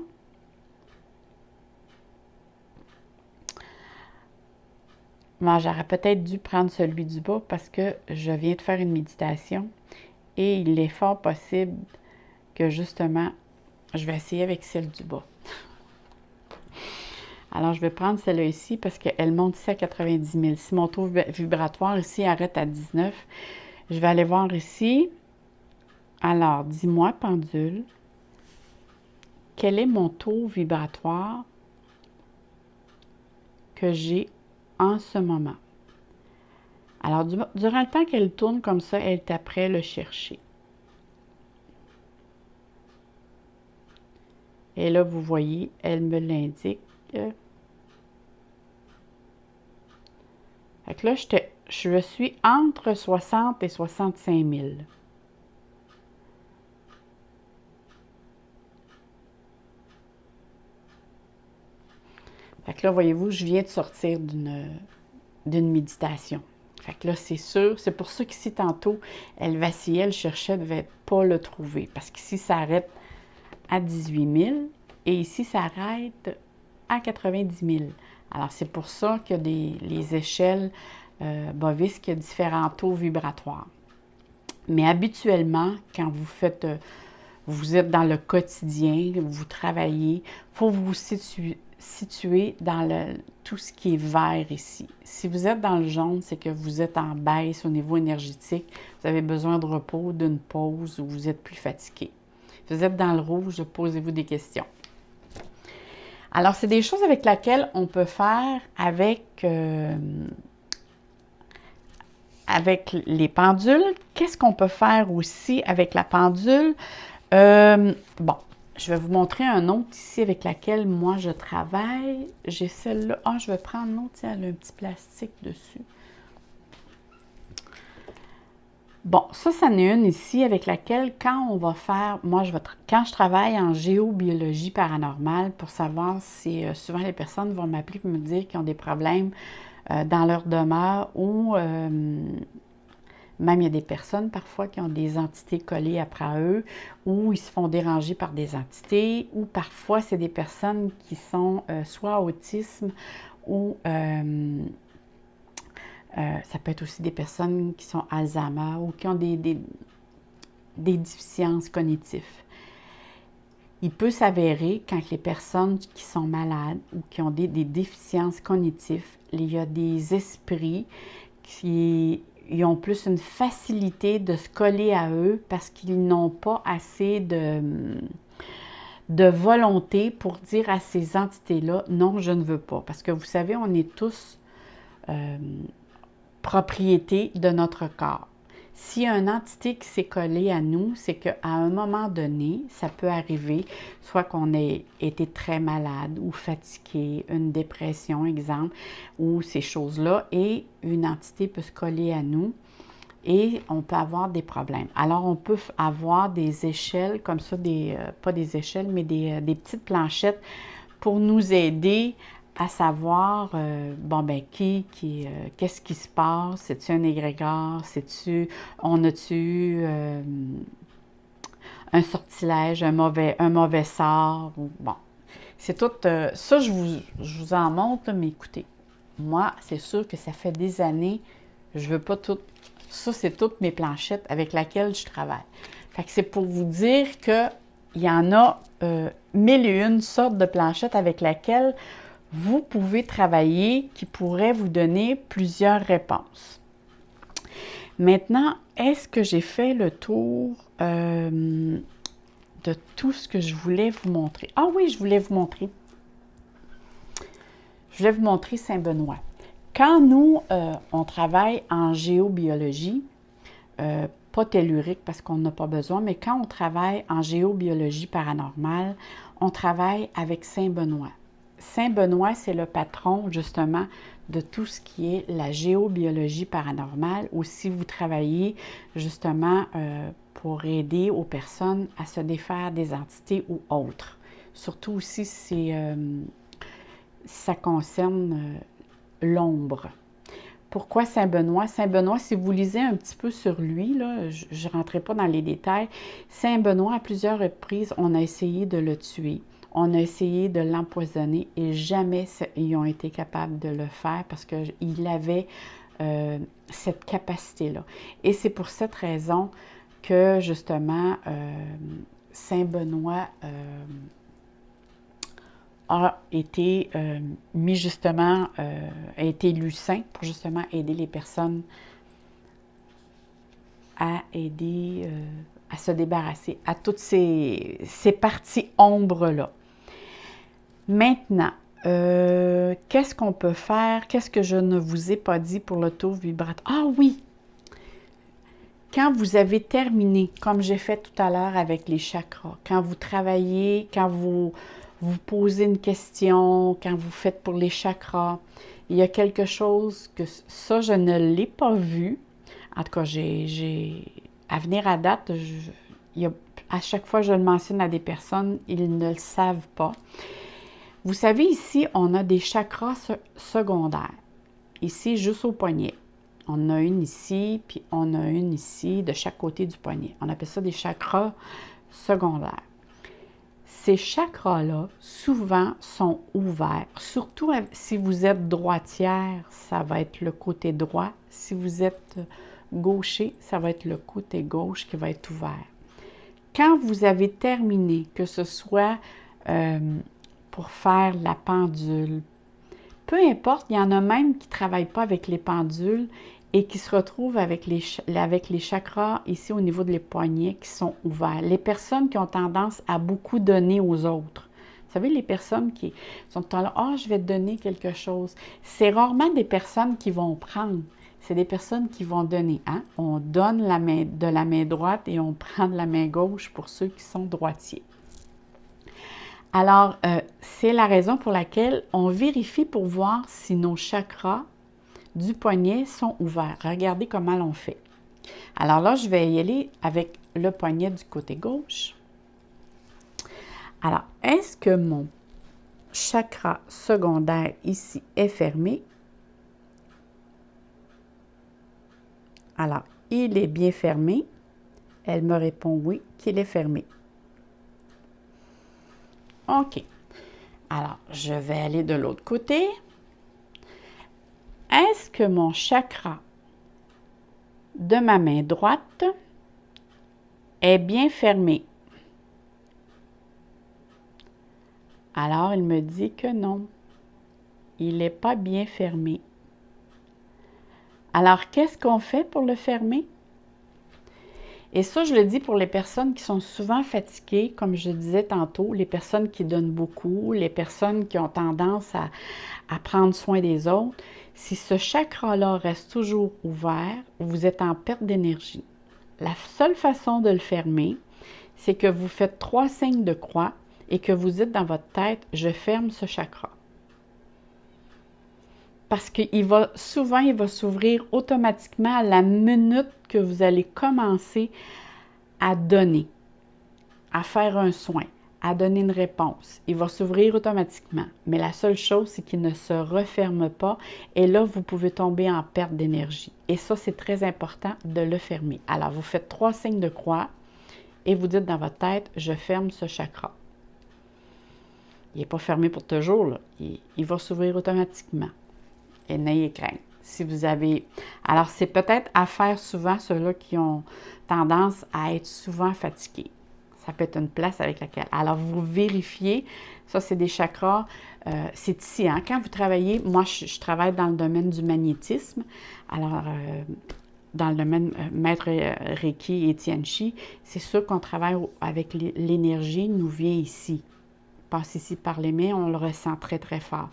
Moi, j'aurais peut-être dû prendre celui du bas parce que je viens de faire une méditation et il est fort possible que justement, je vais essayer avec celle du bas. Alors, je vais prendre celle-là ici parce qu'elle monte ici à 90 000. Si mon taux vibratoire ici arrête à 19, je vais aller voir ici. Alors, dis-moi, pendule, quel est mon taux vibratoire que j'ai en ce moment? Alors, durant le temps qu'elle tourne comme ça, elle est après le chercher. Et là, vous voyez, elle me l'indique. Fait que là, je suis entre 60 et 65 000. Fait que là, voyez-vous, je viens de sortir d'une méditation. Fait que là, c'est sûr, c'est pour ça qu'ici, tantôt, elle vacillait, elle cherchait, elle ne devait pas le trouver. Parce qu'ici, ça arrête à 18 000 et ici, ça arrête à 90 000. Alors, c'est pour ça qu'il y a les échelles bovis, qu'il y a différents taux vibratoires. Mais habituellement, quand vous êtes dans le quotidien, vous travaillez, il faut vous situer dans tout ce qui est vert ici. Si vous êtes dans le jaune, c'est que vous êtes en baisse au niveau énergétique, vous avez besoin de repos, d'une pause ou vous êtes plus fatigué. Si vous êtes dans le rouge, posez-vous des questions. Alors, c'est des choses avec lesquelles on peut faire avec les pendules. Qu'est-ce qu'on peut faire aussi avec la pendule? Bon, je vais vous montrer un autre ici avec laquelle moi je travaille. J'ai celle-là. Ah, je vais prendre l'autre, elle a un petit plastique dessus. Bon, ça en est une ici avec laquelle, quand on va faire, quand je travaille en géobiologie paranormale pour savoir si souvent les personnes vont m'appeler pour me dire qu'ils ont des problèmes dans leur demeure ou même il y a des personnes parfois qui ont des entités collées après eux ou ils se font déranger par des entités ou parfois c'est des personnes qui sont soit autisme ou ça peut être aussi des personnes qui sont Alzheimer ou qui ont des déficiences cognitives. Il peut s'avérer quand les personnes qui sont malades ou qui ont des déficiences cognitives, il y a des esprits qui ont plus une facilité de se coller à eux parce qu'ils n'ont pas assez de volonté pour dire à ces entités-là, non, je ne veux pas. Parce que vous savez, on est tous propriété de notre corps. S'il y a une entité qui s'est collée à nous, c'est qu'à un moment donné, ça peut arriver, soit qu'on ait été très malade ou fatigué, une dépression, exemple, ou ces choses-là, et une entité peut se coller à nous et on peut avoir des problèmes. Alors, on peut avoir des échelles comme ça, pas des échelles, mais des petites planchettes pour nous aider à savoir, qu'est-ce qui se passe? C'est-tu un égrégore? On a-tu un sortilège, un mauvais sort? Bon, c'est tout, ça, je vous en montre, mais écoutez, moi, c'est sûr que ça fait des années, je veux pas tout, ça, c'est toutes mes planchettes avec lesquelles je travaille. Fait que c'est pour vous dire que il y en a 1001 sortes de planchettes avec lesquelles vous pouvez travailler qui pourraient vous donner plusieurs réponses. Maintenant, est-ce que j'ai fait le tour de tout ce que je voulais vous montrer? Ah oui, je voulais vous montrer. Je voulais vous montrer Saint-Benoît. Quand nous, on travaille en géobiologie, pas tellurique parce qu'on n'a pas besoin, mais quand on travaille en géobiologie paranormale, on travaille avec Saint-Benoît. Saint-Benoît, c'est le patron, justement, de tout ce qui est la géobiologie paranormale, ou si vous travaillez, justement, pour aider aux personnes à se défaire des entités ou autres. Surtout aussi si ça concerne l'ombre. Pourquoi Saint-Benoît? Saint-Benoît, si vous lisez un petit peu sur lui, là, je ne rentrerai pas dans les détails, Saint-Benoît, à plusieurs reprises, on a essayé de le tuer. On a essayé de l'empoisonner et jamais ils ont été capables de le faire parce qu'il avait cette capacité-là. Et c'est pour cette raison que, justement, Saint-Benoît a été mis justement, a été élu saint pour justement aider les personnes à aider, à se débarrasser à toutes ces parties ombres-là. Maintenant, qu'est-ce qu'on peut faire? Qu'est-ce que je ne vous ai pas dit pour le taux vibratoire? Ah oui! Quand vous avez terminé, comme j'ai fait tout à l'heure avec les chakras, quand vous travaillez, quand vous vous posez une question, quand vous faites pour les chakras, il y a quelque chose que ça, je ne l'ai pas vu. En tout cas, à venir à date, à chaque fois que je le mentionne à des personnes, ils ne le savent pas. Vous savez, ici, on a des chakras secondaires. Ici, juste au poignet. On a une ici, puis on a une ici, de chaque côté du poignet. On appelle ça des chakras secondaires. Ces chakras-là, souvent, sont ouverts. Surtout si vous êtes droitière, ça va être le côté droit. Si vous êtes gaucher, ça va être le côté gauche qui va être ouvert. Quand vous avez terminé, que ce soit pour faire la pendule, peu importe, il y en a même qui ne travaillent pas avec les pendules et qui se retrouvent avec les chakras ici au niveau des poignets qui sont ouverts. Les personnes qui ont tendance à beaucoup donner aux autres. Vous savez, les personnes qui sont tout le temps là, « Ah, je vais te donner quelque chose ». C'est rarement des personnes qui vont prendre. C'est des personnes qui vont donner. Hein? On donne de la main droite et on prend de la main gauche pour ceux qui sont droitiers. Alors, c'est la raison pour laquelle on vérifie pour voir si nos chakras du poignet sont ouverts. Regardez comment l'on fait. Alors là, je vais y aller avec le poignet du côté gauche. Alors, est-ce que mon chakra secondaire ici est fermé? Alors, il est bien fermé. Elle me répond oui, qu'il est fermé. OK. Alors, je vais aller de l'autre côté. Est-ce que mon chakra de ma main droite est bien fermé? Alors, il me dit que non. Il n'est pas bien fermé. Alors, qu'est-ce qu'on fait pour le fermer? Et ça, je le dis pour les personnes qui sont souvent fatiguées, comme je disais tantôt, les personnes qui donnent beaucoup, les personnes qui ont tendance à prendre soin des autres. Si ce chakra-là reste toujours ouvert, vous êtes en perte d'énergie. La seule façon de le fermer, c'est que vous faites 3 signes de croix et que vous dites dans votre tête, je ferme ce chakra. Parce qu'il va s'ouvrir automatiquement à la minute que vous allez commencer à donner, à faire un soin, à donner une réponse. Il va s'ouvrir automatiquement. Mais la seule chose, c'est qu'il ne se referme pas. Et là, vous pouvez tomber en perte d'énergie. Et ça, c'est très important de le fermer. Alors, vous faites 3 signes de croix et vous dites dans votre tête, je ferme ce chakra. Il n'est pas fermé pour toujours, là. Il va s'ouvrir automatiquement. Et n'ayez crainte. Si vous avez... Alors, c'est peut-être à faire souvent ceux-là qui ont tendance à être souvent fatigués. Ça peut être une place avec laquelle... Alors, vous vérifiez. Ça, c'est des chakras. C'est ici, hein? Quand vous travaillez... Moi, je travaille dans le domaine du magnétisme. Alors, dans le domaine Maître Reiki et Tianchi, c'est sûr qu'on travaille avec l'énergie, nous vient ici. Passe ici par les mains, on le ressent très, très fort.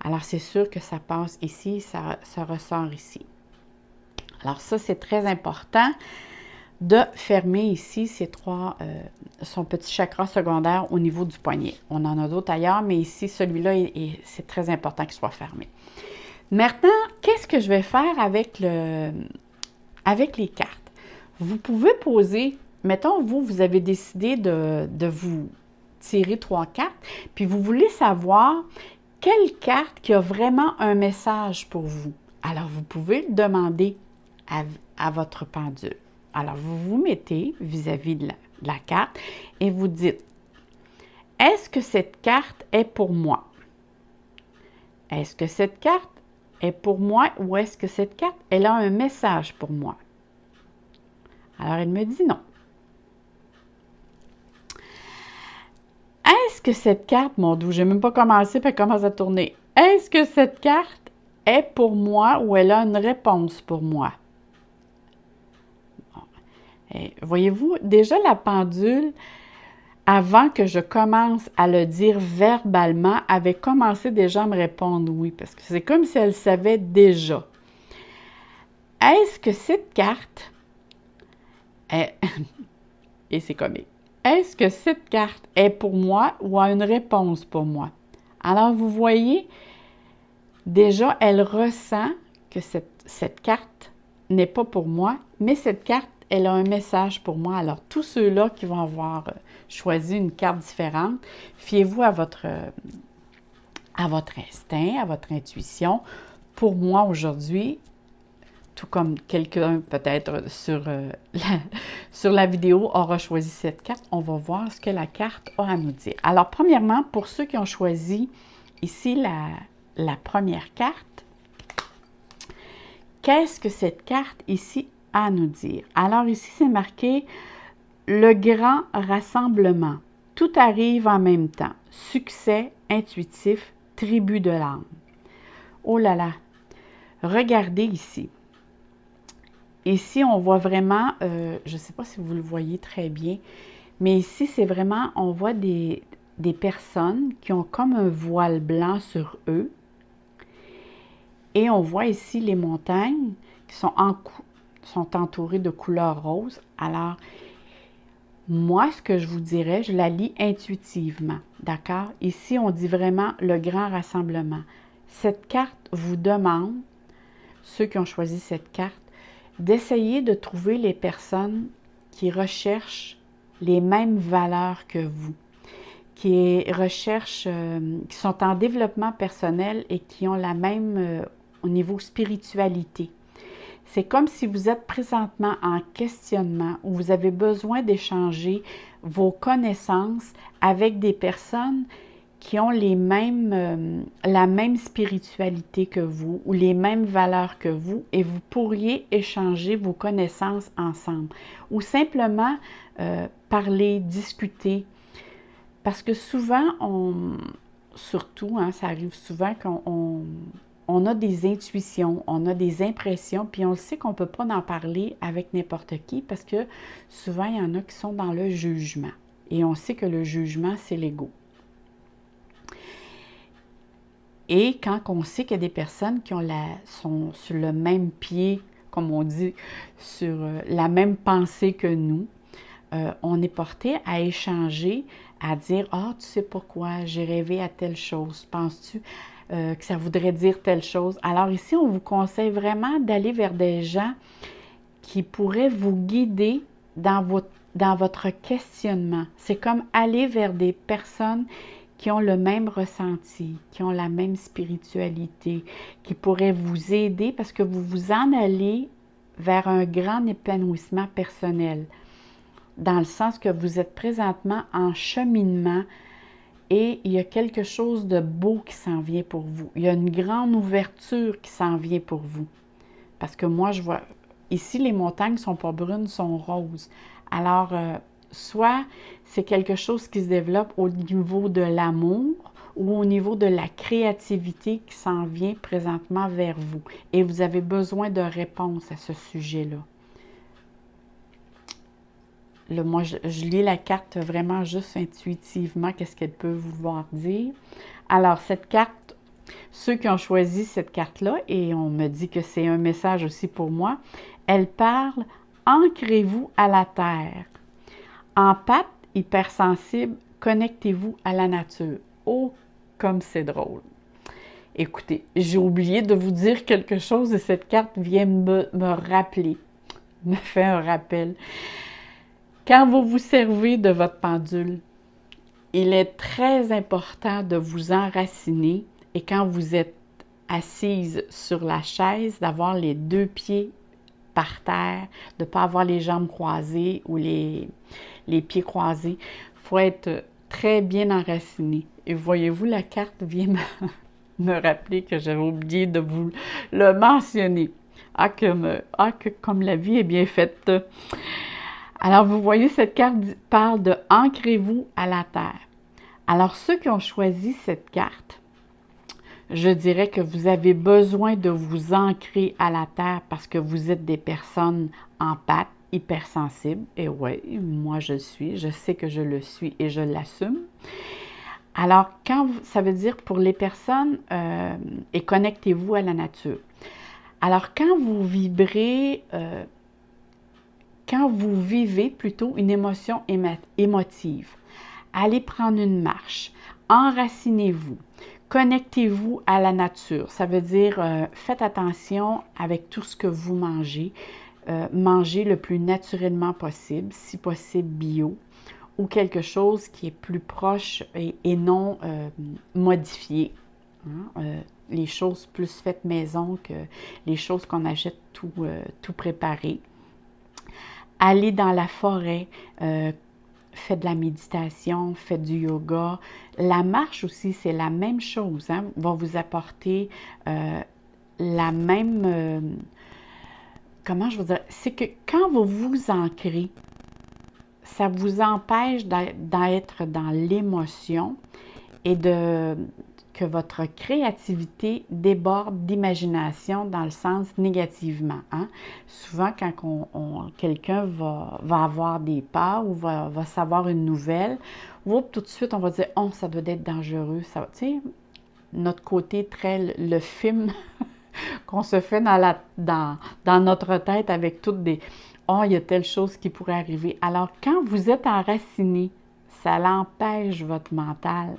Alors, c'est sûr que ça passe ici, ça ressort ici. Alors, ça, c'est très important de fermer ici son petit chakra secondaire au niveau du poignet. On en a d'autres ailleurs, mais ici, celui-là, c'est très important qu'il soit fermé. Maintenant, qu'est-ce que je vais faire avec les cartes? Vous pouvez poser, mettons, vous avez décidé de vous tirer 3 cartes, puis vous voulez savoir quelle carte qui a vraiment un message pour vous. Alors, vous pouvez le demander à votre pendule. Alors, vous vous mettez vis-à-vis de la carte et vous dites, est-ce que cette carte est pour moi? Est-ce que cette carte est pour moi ou est-ce que cette carte, elle a un message pour moi? Alors, elle me dit non. Est-ce que cette carte, mon doux, je n'ai même pas commencé, puis elle commence à tourner. Est-ce que cette carte est pour moi ou elle a une réponse pour moi? Voyez-vous, déjà la pendule, avant que je commence à le dire verbalement, avait commencé déjà à me répondre oui, parce que c'est comme si elle savait déjà. Est-ce que cette carte est... Et c'est comique. est-ce que cette carte est pour moi ou a une réponse pour moi? Alors, vous voyez, déjà, elle ressent que cette carte n'est pas pour moi, mais cette carte, elle a un message pour moi. Alors, tous ceux-là qui vont avoir choisi une carte différente, fiez-vous à votre instinct, à votre intuition. Pour moi, aujourd'hui, tout comme quelqu'un peut-être sur la vidéo aura choisi cette carte, on va voir ce que la carte a à nous dire. Alors, premièrement, pour ceux qui ont choisi ici la première carte, qu'est-ce que cette carte ici a à nous dire? Alors, ici, c'est marqué « Le grand rassemblement. Tout arrive en même temps. Succès intuitif, tribu de l'âme. » Oh là là! Regardez ici. Ici, on voit vraiment, je ne sais pas si vous le voyez très bien, mais ici, c'est vraiment, on voit des personnes qui ont comme un voile blanc sur eux. Et on voit ici les montagnes qui sont entourées de couleurs roses. Alors, moi, ce que je vous dirais, je la lis intuitivement, d'accord? Ici, on dit vraiment le grand rassemblement. Cette carte vous demande, ceux qui ont choisi cette carte, d'essayer de trouver les personnes qui recherchent les mêmes valeurs que vous, qui recherchent, qui sont en développement personnel et qui ont la même au niveau spiritualité. C'est comme si vous êtes présentement en questionnement où vous avez besoin d'échanger vos connaissances avec des personnes qui ont la même spiritualité que vous ou les mêmes valeurs que vous et vous pourriez échanger vos connaissances ensemble ou simplement parler, discuter. Parce que souvent, surtout, ça arrive souvent qu'on a des intuitions, on a des impressions, puis on le sait qu'on ne peut pas en parler avec n'importe qui parce que souvent, il y en a qui sont dans le jugement. Et on sait que le jugement, c'est l'ego. Et quand on sait qu'il y a des personnes qui sont sur le même pied, comme on dit, sur la même pensée que nous, on est porté à échanger, à dire « Ah, tu sais pourquoi, j'ai rêvé à telle chose. Penses-tu que ça voudrait dire telle chose? » Alors ici, on vous conseille vraiment d'aller vers des gens qui pourraient vous guider dans votre questionnement. C'est comme aller vers des personnes qui ont le même ressenti, qui ont la même spiritualité, qui pourraient vous aider parce que vous vous en allez vers un grand épanouissement personnel, dans le sens que vous êtes présentement en cheminement et il y a quelque chose de beau qui s'en vient pour vous. Il y a une grande ouverture qui s'en vient pour vous. Parce que moi, je vois, ici, les montagnes ne sont pas brunes, sont roses. Alors, soit c'est quelque chose qui se développe au niveau de l'amour ou au niveau de la créativité qui s'en vient présentement vers vous. Et vous avez besoin de réponses à ce sujet-là. Là, moi, je lis la carte vraiment juste intuitivement, qu'est-ce qu'elle peut vouloir dire. Alors, cette carte, ceux qui ont choisi cette carte-là, et on me dit que c'est un message aussi pour moi, elle parle « Ancrez-vous à la terre. Empathe, hypersensible, connectez-vous à la nature. » Oh, comme c'est drôle! Écoutez, j'ai oublié de vous dire quelque chose et cette carte vient me rappeler, me fait un rappel. Quand vous vous servez de votre pendule, il est très important de vous enraciner et quand vous êtes assise sur la chaise, d'avoir les deux pieds par terre, de ne pas avoir les jambes croisées ou les pieds croisés. Il faut être très bien enraciné. Et voyez-vous, la carte vient me rappeler que j'avais oublié de vous le mentionner. Comme la vie est bien faite. Alors, vous voyez, cette carte parle de « Ancrez-vous à la terre ». Alors, ceux qui ont choisi cette carte, je dirais que vous avez besoin de vous ancrer à la terre parce que vous êtes des personnes empathes, hypersensibles. Et oui, moi je le suis, je sais que je le suis et je l'assume. Alors, ça veut dire pour les personnes, et connectez-vous à la nature. Alors, quand vous vibrez quand vous vivez plutôt une émotion émotive. Allez prendre une marche, enracinez-vous, connectez-vous à la nature. Ça veut dire, faites attention avec tout ce que vous mangez. Mangez le plus naturellement possible, si possible bio, ou quelque chose qui est plus proche et non modifié. Hein? Les choses plus faites maison que les choses qu'on achète tout préparé. Allez dans la forêt, faites de la méditation, faites du yoga. La marche aussi, c'est la même chose, hein? Va vous apporter la même... comment je veux dire? C'est que quand vous vous ancrez, ça vous empêche d'être dans l'émotion et que votre créativité déborde d'imagination dans le sens négativement. Hein? Souvent, quand quelqu'un va avoir des peurs ou va savoir une nouvelle, tout de suite, on va dire « Oh, ça doit être dangereux. » Tu sais, notre côté très le film qu'on se fait dans notre tête avec toutes des « Oh, il y a telle chose qui pourrait arriver. » Alors, quand vous êtes enraciné, ça l'empêche votre mental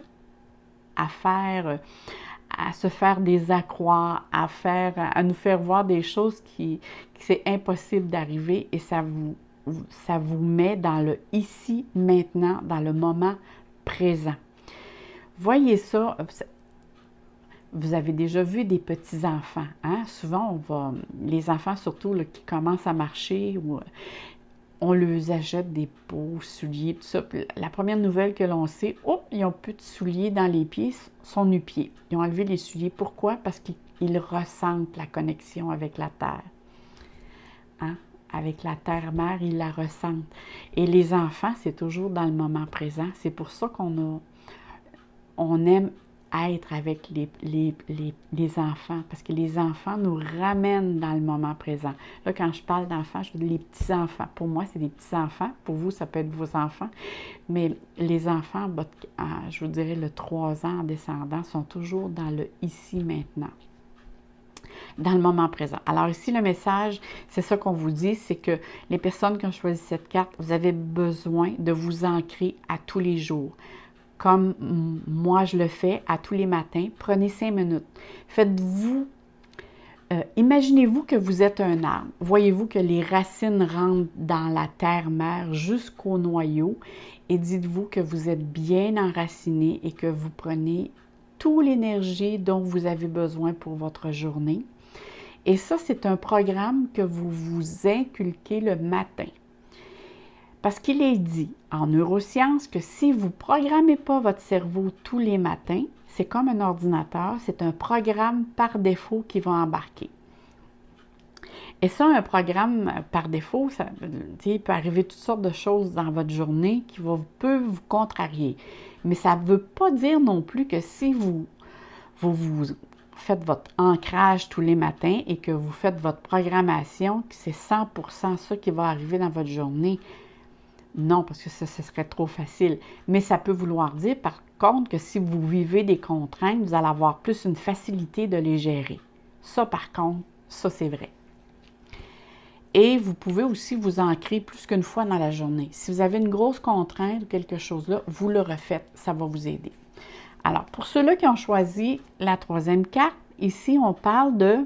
à se faire des accrocs, à nous faire voir des choses qui c'est impossible d'arriver et ça vous met dans le ici, maintenant, dans le moment présent. Voyez ça, vous avez déjà vu des petits-enfants, hein? Souvent, les enfants surtout là, qui commencent à marcher, on leur achète des beaux souliers, tout ça. Puis la première nouvelle que l'on sait, ils n'ont plus de souliers dans les pieds, sont nu-pieds. Ils ont enlevé les souliers. Pourquoi? Parce qu'ils ressentent la connexion avec la terre. Hein? Avec la terre-mère, ils la ressentent. Et les enfants, c'est toujours dans le moment présent. C'est pour ça qu'on aime être avec les enfants, parce que les enfants nous ramènent dans le moment présent. Là, quand je parle d'enfants, je veux dire les petits-enfants. Pour moi, c'est des petits-enfants. Pour vous, ça peut être vos enfants. Mais les enfants, je vous dirais le 3 ans en descendant, sont toujours dans le ici, maintenant. Dans le moment présent. Alors ici, le message, c'est ça qu'on vous dit, c'est que les personnes qui ont choisi cette carte, vous avez besoin de vous ancrer à tous les jours. Comme moi, je le fais à tous les matins. Prenez 5 minutes. Faites-vous, imaginez-vous que vous êtes un arbre. Voyez-vous que les racines rentrent dans la terre-mère jusqu'au noyau et dites-vous que vous êtes bien enraciné et que vous prenez toute l'énergie dont vous avez besoin pour votre journée. Et ça, c'est un programme que vous vous inculquez le matin. Parce qu'il est dit en neurosciences que si vous ne programmez pas votre cerveau tous les matins, c'est comme un ordinateur, c'est un programme par défaut qui va embarquer. Et ça, un programme par défaut, il peut arriver toutes sortes de choses dans votre journée qui peut vous contrarier. Mais ça ne veut pas dire non plus que si vous faites votre ancrage tous les matins et que vous faites votre programmation, que c'est 100% ça qui va arriver dans votre journée. Non, parce que ça, ce serait trop facile. Mais ça peut vouloir dire, par contre, que si vous vivez des contraintes, vous allez avoir plus une facilité de les gérer. Ça, par contre, ça, c'est vrai. Et vous pouvez aussi vous ancrer plus qu'une fois dans la journée. Si vous avez une grosse contrainte ou quelque chose là, vous le refaites. Ça va vous aider. Alors, pour ceux-là qui ont choisi la 3e carte, ici, on parle de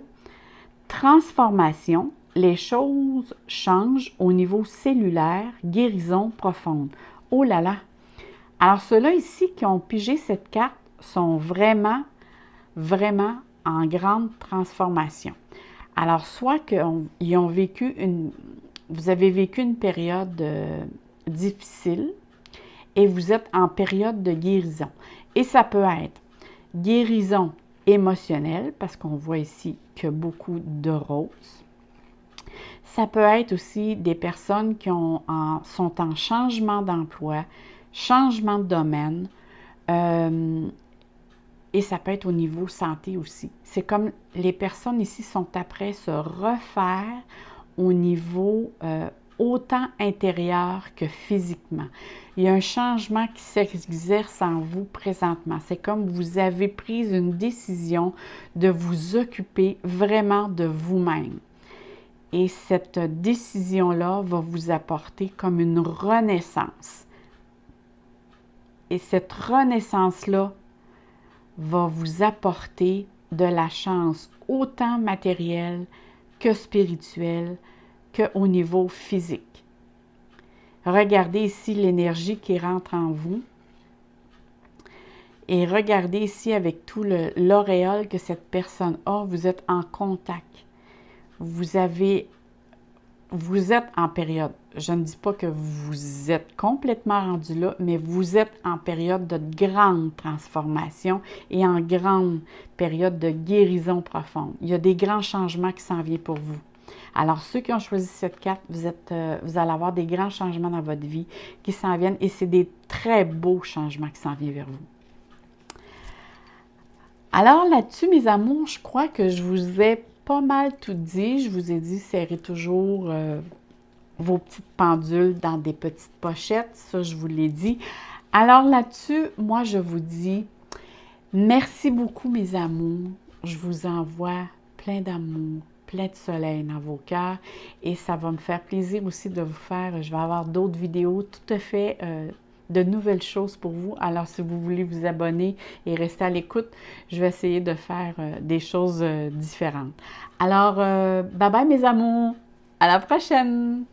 transformation. Les choses changent au niveau cellulaire, guérison profonde. Oh là là! Alors, ceux-là ici qui ont pigé cette carte sont vraiment, vraiment en grande transformation. Alors, soit qu'ils ont vécu vous avez vécu une période difficile et vous êtes en période de guérison. Et ça peut être guérison émotionnelle, parce qu'on voit ici qu'il y a beaucoup de roses. Ça peut être aussi des personnes qui sont en changement d'emploi, changement de domaine, et ça peut être au niveau santé aussi. C'est comme les personnes ici sont après se refaire au niveau autant intérieur que physiquement. Il y a un changement qui s'exerce en vous présentement. C'est comme vous avez pris une décision de vous occuper vraiment de vous-même. Et cette décision-là va vous apporter comme une renaissance. Et cette renaissance-là va vous apporter de la chance, autant matérielle que spirituelle, qu'au niveau physique. Regardez ici l'énergie qui rentre en vous. Et regardez ici avec tout l'auréole que cette personne a, vous êtes en contact. Vous êtes en période, je ne dis pas que vous êtes complètement rendu là, mais vous êtes en période de grande transformation et en grande période de guérison profonde. Il y a des grands changements qui s'en viennent pour vous. Alors, ceux qui ont choisi cette carte, vous allez avoir des grands changements dans votre vie qui s'en viennent et c'est des très beaux changements qui s'en viennent vers vous. Alors là-dessus, mes amours, je crois que je vous ai pas mal tout dit. Je vous ai dit, serrez toujours vos petites pendules dans des petites pochettes. Ça, je vous l'ai dit. Alors là-dessus, moi, je vous dis merci beaucoup, mes amours. Je vous envoie plein d'amour, plein de soleil dans vos cœurs. Et ça va me faire plaisir aussi de vous faire, je vais avoir d'autres vidéos tout à fait de nouvelles choses pour vous. Alors, si vous voulez vous abonner et rester à l'écoute, je vais essayer de faire des choses différentes. Alors, bye bye mes amours! À la prochaine!